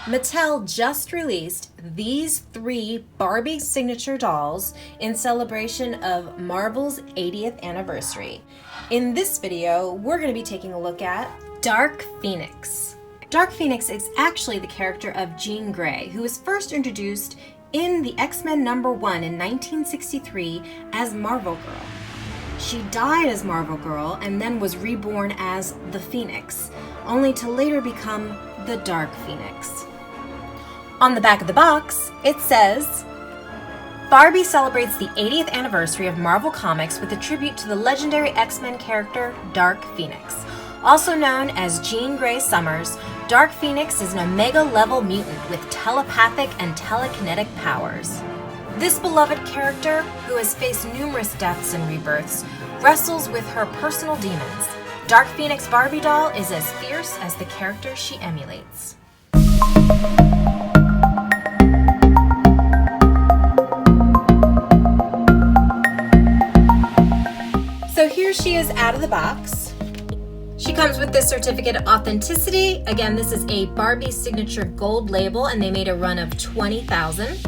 Mattel just released these 3 Barbie signature dolls in celebration of Marvel's 80th anniversary. In this video, we're going to be taking a look at Dark Phoenix. Dark Phoenix is actually the character of Jean Grey, who was first introduced in the X-Men #1 in 1963 as Marvel Girl. She died as Marvel Girl and then was reborn as the Phoenix, only to later become the Dark Phoenix. On the back of the box, it says, Barbie celebrates the 80th anniversary of Marvel Comics with a tribute to the legendary X-Men character Dark Phoenix. Also known as Jean Grey Summers, Dark Phoenix is an Omega-level mutant with telepathic and telekinetic powers. This beloved character, who has faced numerous deaths and rebirths, wrestles with her personal demons. Dark Phoenix Barbie doll is as fierce as the character she emulates. So here she is out of the box. She comes with this certificate of authenticity. Again, this is a Barbie signature gold label, and they made a run of 20,000.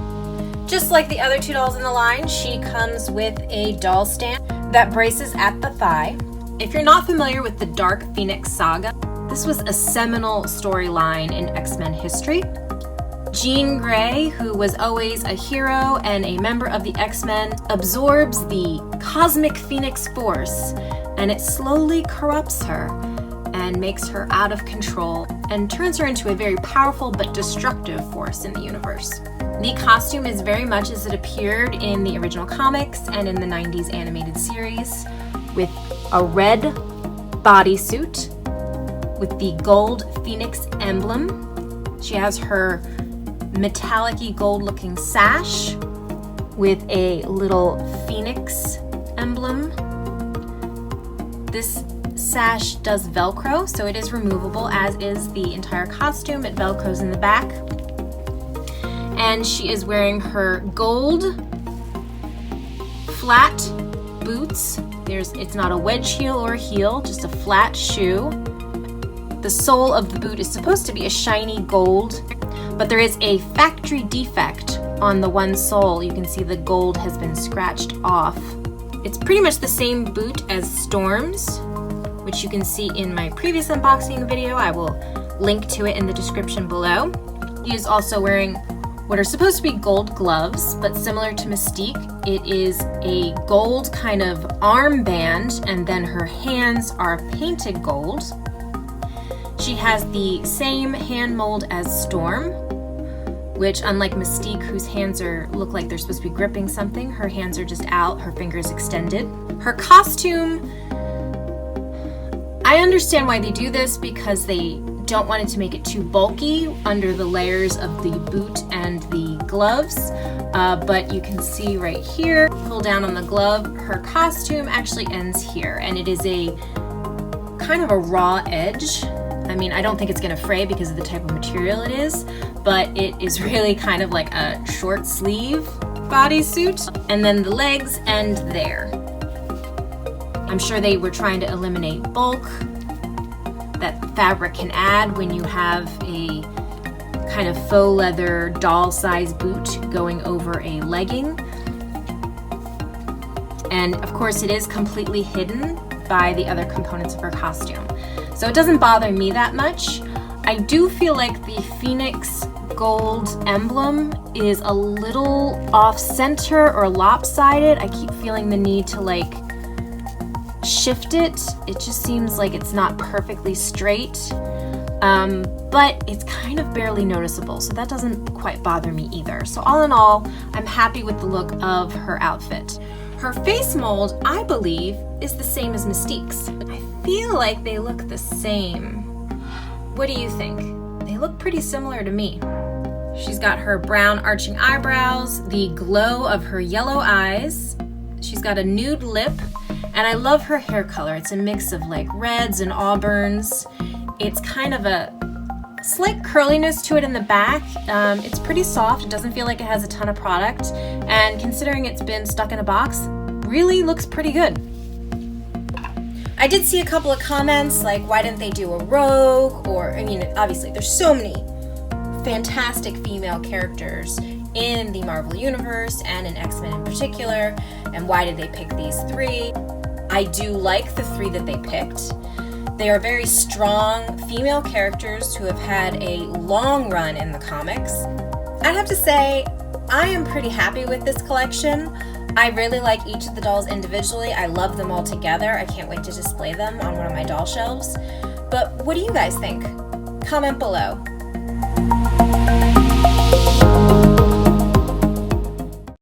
Just like the other 2 dolls in the line, she comes with a doll stand that braces at the thigh. If you're not familiar with the Dark Phoenix saga, this was a seminal storyline in X-Men history. Jean Grey, who was always a hero and a member of the X-Men, absorbs the cosmic Phoenix Force, and it slowly corrupts her and makes her out of control and turns her into a very powerful but destructive force in the universe. The costume is very much as it appeared in the original comics and in the 90s animated series, with a red bodysuit with the gold Phoenix emblem. She has her metallic-y gold-looking sash with a little Phoenix emblem. This sash does Velcro, so it is removable, as is the entire costume. It Velcros in the back. And she is wearing her gold flat boots. It's not a wedge heel or a heel, just a flat shoe. The sole of the boot is supposed to be a shiny gold, but there is a factory defect on the one sole. You can see the gold has been scratched off. It's pretty much the same boot as Storm's, which you can see in my previous unboxing video. I will link to it in the description below. She is also wearing what are supposed to be gold gloves, but similar to Mystique, it is a gold kind of armband, and then her hands are painted gold. She has the same hand mold as Storm, which, unlike Mystique, whose hands look like they're supposed to be gripping something, her hands are just out, her fingers extended. Her costume, I understand why they do this, because they don't want it to make it too bulky under the layers of the boot and the gloves, but you can see right here, pull down on the glove, her costume actually ends here, and it is a kind of a raw edge. I mean, I don't think it's gonna fray because of the type of material it is, but it is really kind of like a short sleeve bodysuit, and then the legs end there. I'm sure they were trying to eliminate bulk that fabric can add when you have a kind of faux leather doll size boot going over a legging. And of course it is completely hidden by the other components of her costume. So it doesn't bother me that much. I do feel like the Phoenix gold emblem is a little off center or lopsided. I keep feeling the need to shift it. It just seems like it's not perfectly straight, but it's kind of barely noticeable, so that doesn't quite bother me either. So all in all, I'm happy with the look of her outfit. Her face mold, I believe, is the same as Mystique's. I feel like they look the same. What do you think? They look pretty similar to me. She's got her brown arching eyebrows, the glow of her yellow eyes. She's got a nude lip, and I love her hair color. It's a mix of reds and auburns. It's kind of a slight curliness to it in the back. It's pretty soft. It doesn't feel like it has a ton of product, and considering it's been stuck in a box, really looks pretty good. I did see a couple of comments like, why didn't they do a rogue? Or, I mean, obviously there's so many fantastic female characters in the Marvel Universe and in X-Men in particular, and why did they pick these 3? I do like the 3 that they picked. They are very strong female characters who have had a long run in the comics. I'd have to say, I am pretty happy with this collection. I really like each of the dolls individually. I love them all together. I can't wait to display them on one of my doll shelves. But what do you guys think? Comment below.